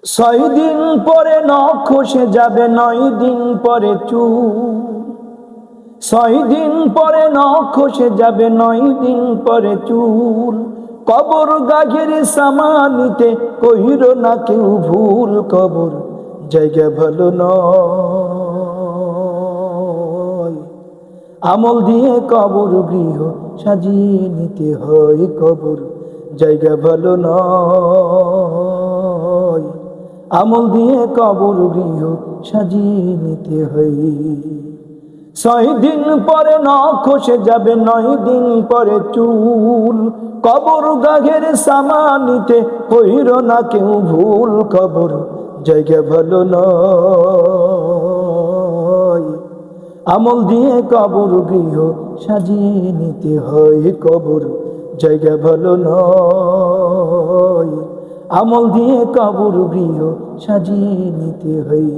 ছয় দিন পরে নখ খসে যাবে, 9 দিন পরে চুল। 6 দিন পরে নখ খসে যাবে, 9 দিন পরে চুল। কবর গাঘের সামানিতে কইর না কেউ ভুল, কবর জায়গা ভালো নয়। আমল দিয়ে কবর গৃহ সাজিয়ে নিতে হয়, কবর জায়গা ভালো নয়। আমল দিয়ে কবর গৃহ সাজিয়ে নিতে হয়। 6 দিন পরে নখ খসে যাবে, 9 দিন পরে চুল। কবর গাঘের সামানিতে কইর না কেউ ভুল, কবর জায়গা ভালো নয়। আমল দিয়ে কবর গৃহ সাজিয়ে নিতে হয়, কবর জায়গা ভালো নয়। আমল দিয়ে কবর গৃহ সাজিয়ে নিতে হয়।